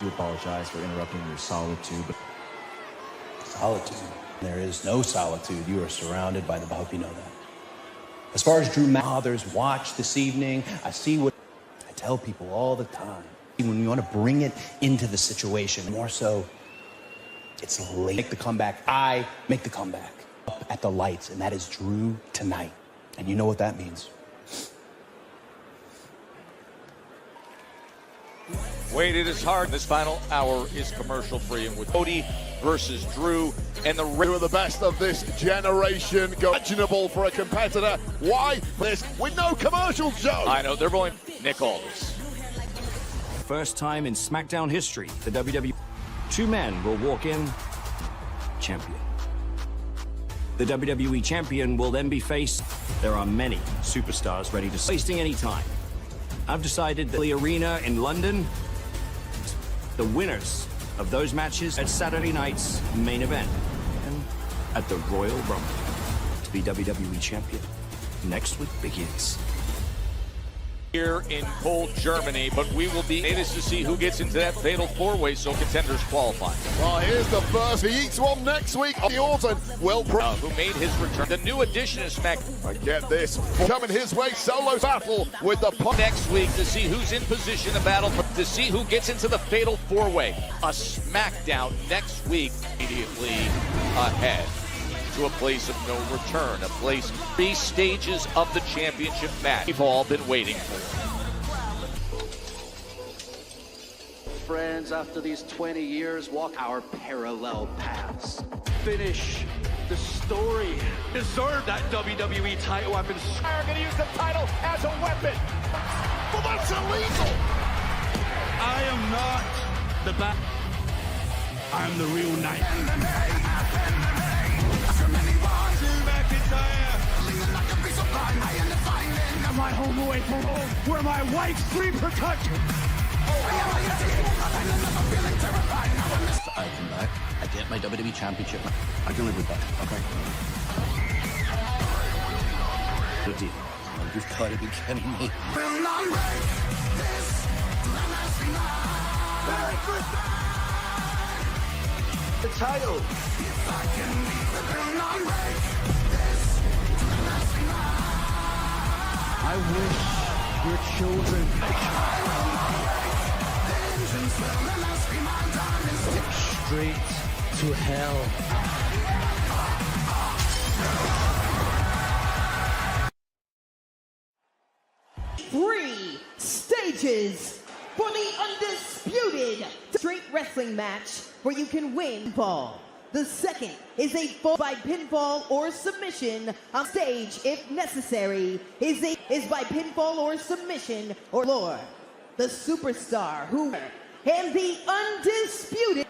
apologize for interrupting your solitude. But solitude? There is no solitude. You are surrounded by the... I hope you know that. As far as Drew McIntyre's watch this evening, I see what I tell people all the time. When you want to bring it into the situation, more so, it's late. Make the comeback. I make the comeback. Up at the lights, and that is Drew tonight. And you know what that means. Wade, it is hard. This final hour is commercial-free, and with Cody versus Drew and the... Two of the best of this generation. Imaginable for a competitor. Why this with no commercials, Joe? I know, they're going Nick Aldis. First time in SmackDown history, the WWE... Two men will walk in, champion. The WWE Champion will then be faced. There are many superstars ready to... Wasting any time. I've decided that the arena in London, the winners of those matches at Saturday night's main event, and at the Royal Rumble, to be WWE Champion. Next week begins. Here in cold Germany, but we will be anxious to see who gets into that fatal four-way, so contenders qualify. Well, here's the first. He eats one next week. The Orton will... who made his return. The new addition is SmackDown. I get this. Coming his way, solo battle with the... Next week to see who's in position to battle, to see who gets into the fatal four-way. A SmackDown next week, immediately ahead to a place of no return, a place 3 stages of the championship match we've all been waiting for. Friends, after these 20 years, walk our parallel paths. Finish the story. Deserve that WWE title. I've been going to use the title as a weapon. Well, that's illegal. I am not the bad. I'm the real knight. Drew McIntyre. My home away from home, where my wife's repercussions. I come back, I get my WWE Championship. I can live with that, okay? Good deal. Oh, you've got to be kidding me. the title. I wish your children straight to hell. 3 stages for the undisputed straight wrestling match where you can win pinfall. The second is a fall by pinfall or submission on stage if necessary. Is by pinfall or submission or lore. The superstar who and the undisputed.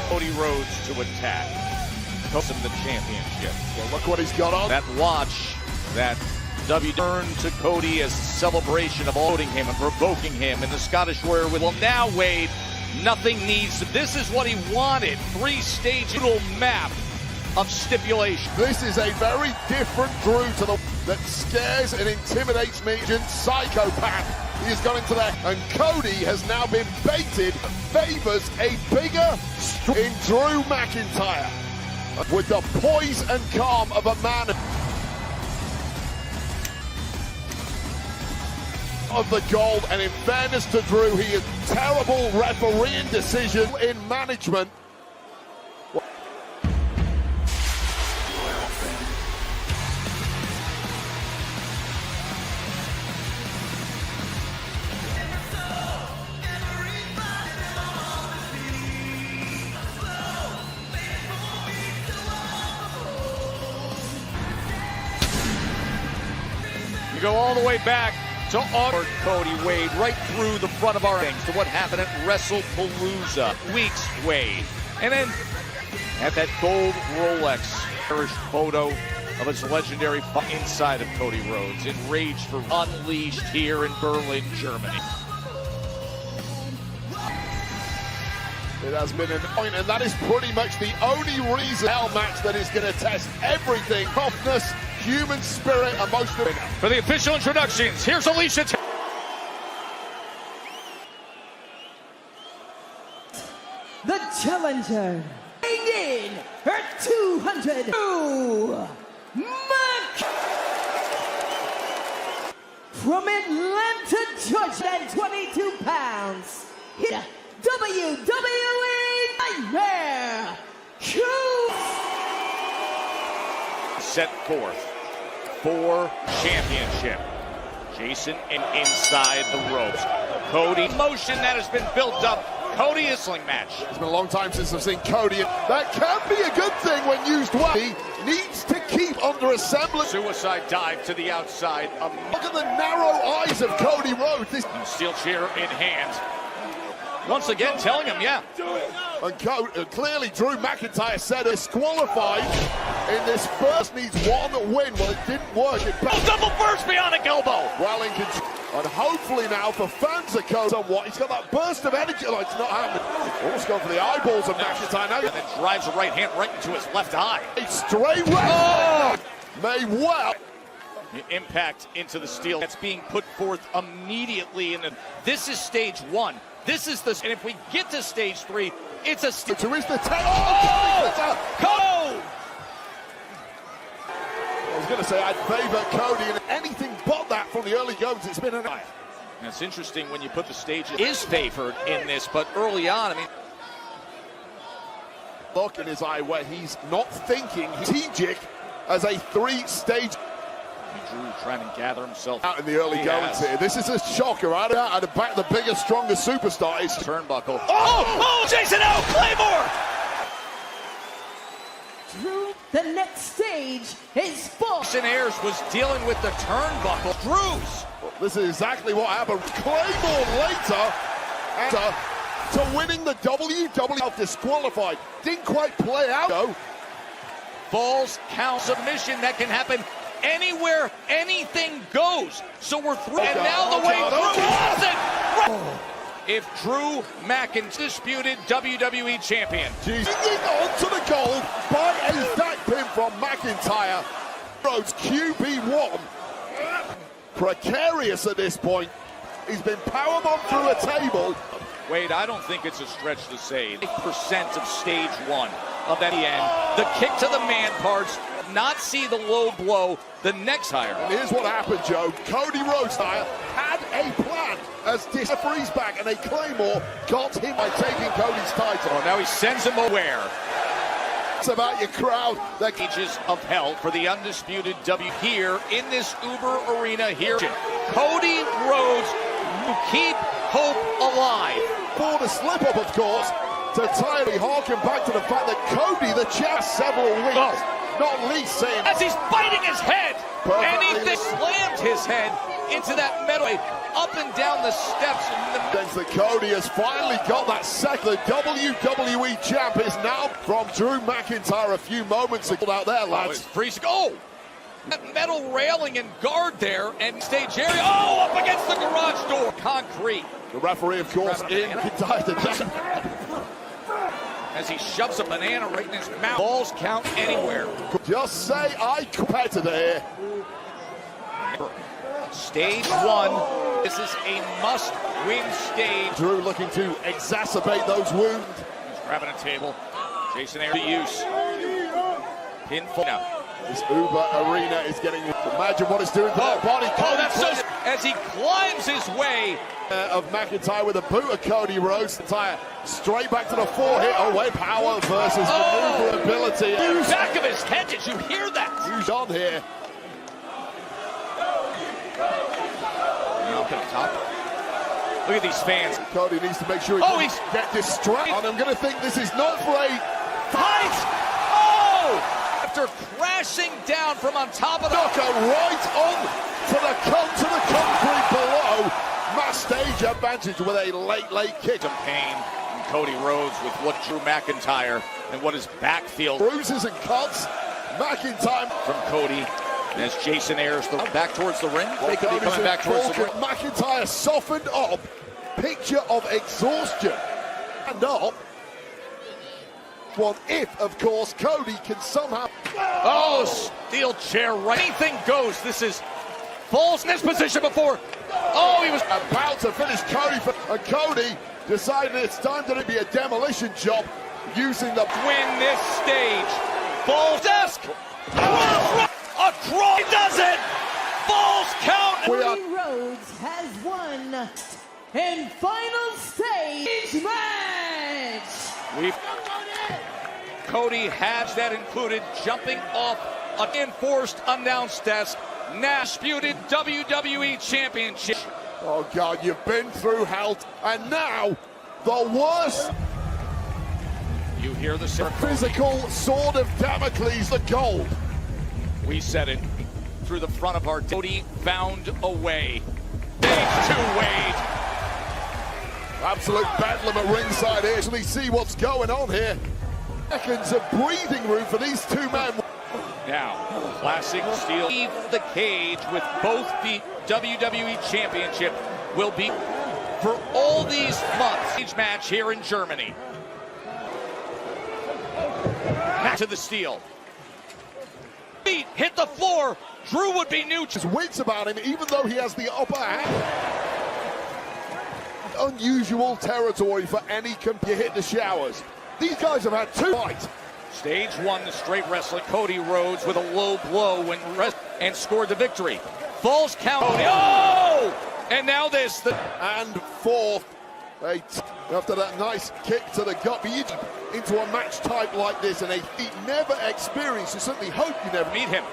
Cody Rhodes to attack. Cost him the championship. Well, look what he's got on. That watch, that W turned to Cody as a celebration of holding him and provoking him, and the Scottish Warrior will now Wade. Nothing needs. This is what he wanted. 3-stage little map of stipulation. This is a very different Drew to the that scares and intimidates me. Psychopath. He has gone into that, and Cody has now been baited. Favors a bigger in Drew McIntyre with the poise and calm of a man of the gold. And in fairness to Drew, he is terrible refereeing decision in management. You go all the way back to Cody Wade, right through the front of our things, to what happened at WrestlePalooza. Weeks, Wade. And then at that gold Rolex cherished photo of his legendary inside of Cody Rhodes, enraged for Unleashed here in Berlin, Germany. It has been an point, and that is pretty much the only reason hell match that is going to test everything: toughness, human spirit, emotional. For the official introductions, here's Alicia. The challenger, weighing in her 202 from Atlanta, Georgia, and 22 pounds. WWE Nightmare Set forth for championship. Jason inside the ropes. Cody, motion that has been built up. Cody wrestling match. It's been a long time since I've seen Cody, and that can be a good thing when used well. He needs to keep under a semblance. Suicide dive to the outside. Look at the narrow eyes of Cody Rhodes. This steel chair in hand. Once again, telling him, yeah. And clearly, Drew McIntyre said disqualified in this first, needs one win. Well, it didn't work. Double burst bionic elbow. Well in control. And hopefully now for fans of Cody somewhat, he's got that burst of energy. Like it's not happening. Almost going for the eyeballs of McIntyre now. And then drives the right hand right into his left eye. A straight right. Oh! May well. The impact into the steel. That's being put forth immediately. And this is stage one. This is the, and if we get to stage three, it's a stage. So is the 10. Oh! Cody! I was going to say I'd favor Cody and anything but that from the early goings. It's been an eye. And it's interesting when you put the stages is favored in this, but early on, I mean, look in his eye where he's not thinking strategic as a three-stage. Drew trying to gather himself out in the early goings here. This is a shocker, right? Out of back, the biggest, strongest superstar is turnbuckle. Oh, Jason out, Claymore! Drew, the next stage is full. Jason Ayers was dealing with the turnbuckle. Drew's. Well, this is exactly what happened. Claymore later, to winning the WWE disqualified. Didn't quite play out though. Falls count submission that can happen anywhere, anything goes. So we're through, and now the way Drew wasn't. If Drew McIntyre, disputed WWE champion. Hanging on to the gold by a back pin from McIntyre. Rhodes QB1. Precarious at this point. He's been powerbombed through a table. Wade, I don't think it's a stretch to say 8% of stage one of that end. The kick to the man parts. Not see the low blow the next higher. And here's what happened, Joe. Cody Rhodes had a plan as this referee's back, and a Claymore got him by taking Cody's title. Oh, now he sends him aware. It's about your crowd. The cages of hell for the undisputed W here in this Uber arena here. Cody Rhodes to keep hope alive. For the slip up, of course, to tightly harken back to the fact that Cody, the champ, several weeks. Not least saying as he's biting his head, anything slammed his head into that metal up and down the steps. Since that Cody has finally got that second. The WWE champ is now from Drew McIntyre a few moments ago out there, lads. Freeze. Oh! That metal railing and guard there and stage area. Oh, up against the garage door. Concrete. The referee, of course, in McIntyre. As he shoves a banana right in his mouth. Balls count anywhere. Just say I competitor here. Stage one. This is a must-win stage. Drew looking to exacerbate those wounds. He's grabbing a table. Jason Ayers to use. Pinfall. Now. This Uber arena is getting. Imagine what it's doing to that body. Oh, that's so. As he climbs his way. Of McIntyre with a boot of Cody Rhodes. McIntyre straight back to the forehead. Oh, wait, power versus maneuverability. The back of his head, did you hear that? Who's on here? Up at the top. Look at these fans. Cody needs to make sure he doesn't get distracted. And I'm going to think this is not for a fight. Oh! After crashing down from on top of the knocker right on to the concrete below. Mass stage advantage with a late kick. Some pain from Cody Rhodes with what Drew McIntyre and what his back feels. Bruises and cuts. McIntyre from Cody as Jason airs the back towards the ring. They could be coming back towards the ring. McIntyre softened up. Picture of exhaustion. And up. Well, if, of course, Cody can somehow... Oh, steel chair, right? Anything goes. This is falls in this position before. Oh, he was about to finish Cody, and Cody decided it's time to be a demolition job using the... Win this stage. Falls desk. Across. He does it. Falls count. Cody Rhodes has won in final stage match. Cody has that included jumping off an enforced announced desk. Undisputed WWE Championship. Oh God, you've been through hell, and now the worst. You hear the physical sword of Damocles, the gold. We said it through the front of our Cody found a way. Stage 2 Wade. Absolute bedlam at ringside here. So we see what's going on here. Seconds of breathing room for these two men. Now, classic steel. Leave the cage with both the WWE Championship will be for all these months. Cage match here in Germany. Back to the steel. Feet hit the floor. Drew would be new. His wits about him, even though he has the upper hand. Unusual territory for any you hit the showers. These guys have had two fights. Stage 1, the straight wrestling. Cody Rhodes with a low blow and scored the victory. Falls count. Oh! And now this. And fourth. After that nice kick to the gut. Into a match type like this, and he never experienced. You certainly hope you never meet him.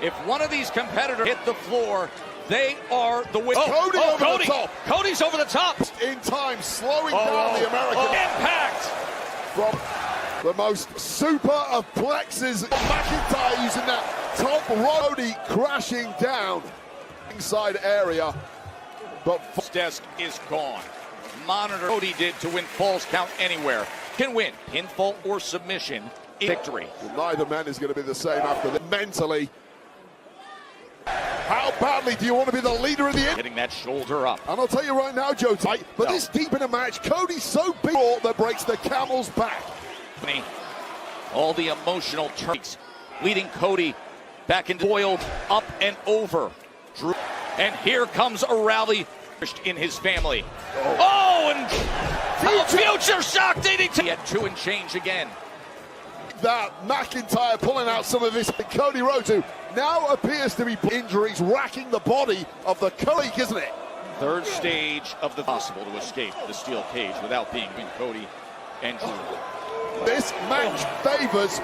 If one of these competitors hit the floor, they are the winner. Cody over the top. Cody's over the top. In time, slowing down the American. Impact. From the most super of plexes. McIntyre using that top rope. Cody crashing down. Inside area. But desk is gone. Monitor Cody did to win falls count anywhere. Can win pinfall or submission. Victory. Neither man is going to be the same after that. Mentally. How badly do you want to be the leader of the end? Hitting that shoulder up. And I'll tell you right now, Joe Tight, but this deep in a match, Cody's so big that breaks the camel's back. All the emotional turns leading Cody back into boiled up and over. Drew. And here comes a rally in his family. And future shock DDT. He had 2 and change again. That McIntyre pulling out some of his Cody Rhodes, who now appears to be injuries racking the body of the colleague, isn't it? Third stage of the possible to escape the steel cage without being between Cody and Drew. This match favors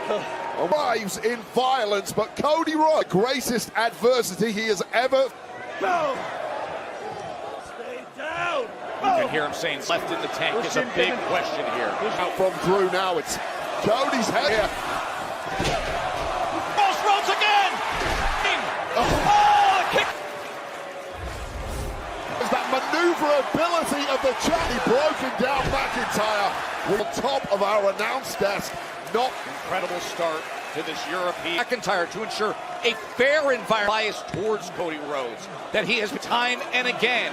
arrives in violence, but Cody Rhodes, the greatest adversity he has ever. No. Stay down. You can hear him saying left in the tank is a big question here. Out from Drew now, it's Cody's head here. Crossroads again! Kick! There's that maneuverability of the champion broken down McIntyre. We're on top of our announce desk. Not incredible start to this European McIntyre to ensure a fair environment bias towards Cody Rhodes that he has time and again.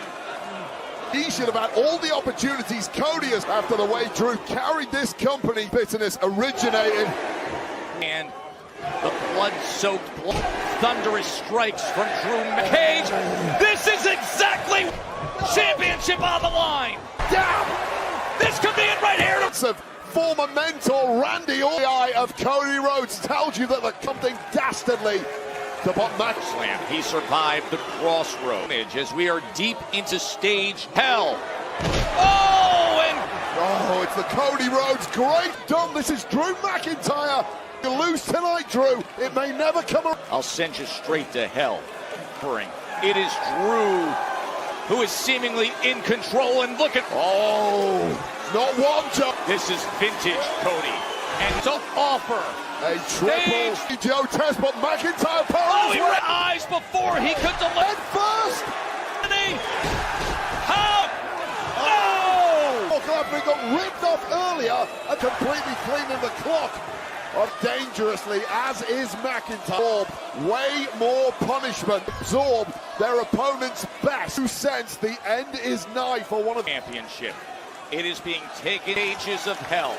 He should have had all the opportunities Cody has after the way Drew carried this company. Bitterness originated. And the blood-soaked, thunderous strikes from Drew Cage. This is exactly championship on the line. Down. This could be it right here. Of former mentor Randy Orton of Cody Rhodes tells you that the something dastardly. The match slam. He survived the crossroads as we are deep into stage hell. It's the Cody Rhodes great done. This is Drew McIntyre. You lose tonight, Drew. It may never come around. I'll send you straight to hell. It is Drew who is seemingly in control, and look at not one jump. This is vintage Cody. And so offer a triple Joe test, but McIntyre he ran eyes before he could delay first. How? No! He got ripped off earlier and completely cleaning the clock. dangerously, as is McIntyre. Way more punishment. Absorb their opponent's best. Who sense the end is nigh for one of the championship. It is being taken ages of hell.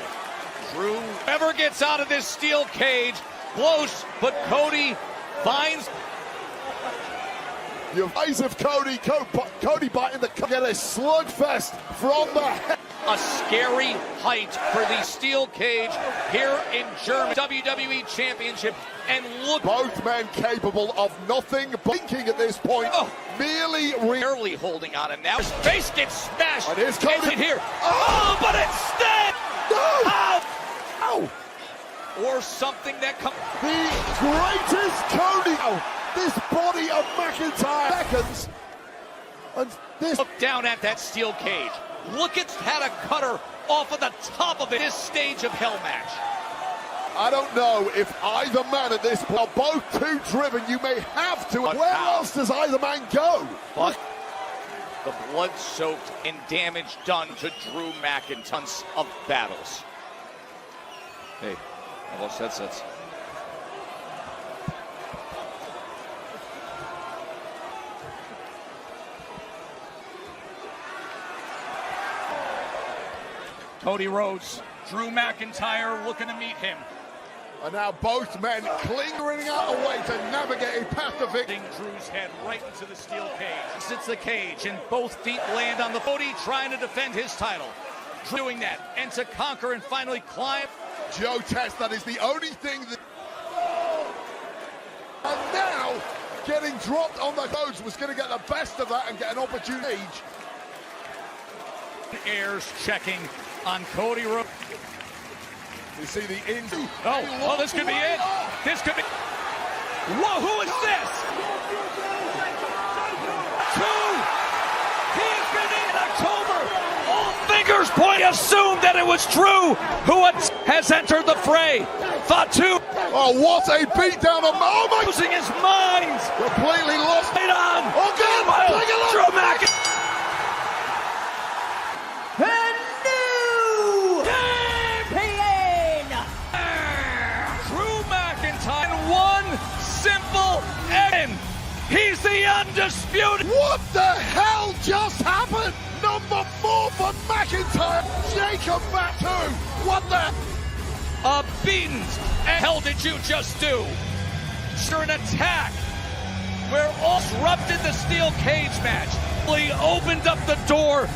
Drew never gets out of this steel cage. Close, but Cody finds. Your eyes of Cody biting the get a slugfest from the head. A scary height for the steel cage here in Germany. WWE Championship, and look. Both men capable of nothing but thinking at this point. Merely barely holding on him now. His face gets smashed. And here's Cody here. Oh, but instead. No! Ow! Ow! Or something that comes. The greatest Cody. This body of McIntyre seconds. And this. Look down at that steel cage. Look at had a cutter off of the top of it. This stage of hell match. I don't know if either man at this point are both too driven. You may have to. Where else does either man go? But the blood-soaked and damage done to Drew McIntyre of battles. Hey, I lost headsets. Cody Rhodes, Drew McIntyre looking to meet him. And now both men clinging out a way to navigate a path to victory. Drew's head right into the steel cage. Sits the cage, and both feet land on the Cody trying to defend his title. Doing that, and to conquer and finally climb. Joe Test, that is the only thing that. And now, getting dropped on the codes was going to get the best of that and get an opportunity. Airs checking on Cody Rhodes. You see the injury. Oh, this could be it. This could be. Whoa, who is this? He's been in October. All fingers point. Assumed that it was Drew who has entered the fray. Fatu. Oh, what a beatdown of. Oh my. Losing his mind. Completely lost. Right on. Oh, God. Take a look. Drew McIntyre. He's the undisputed. What the hell just happened? Number 4 for McIntyre. Jacob Fatu. What the? A beating. Hell did you just do? Sure, an attack where all disrupted the steel cage match. He opened up the door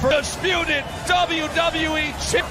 for disputed WWE Championship.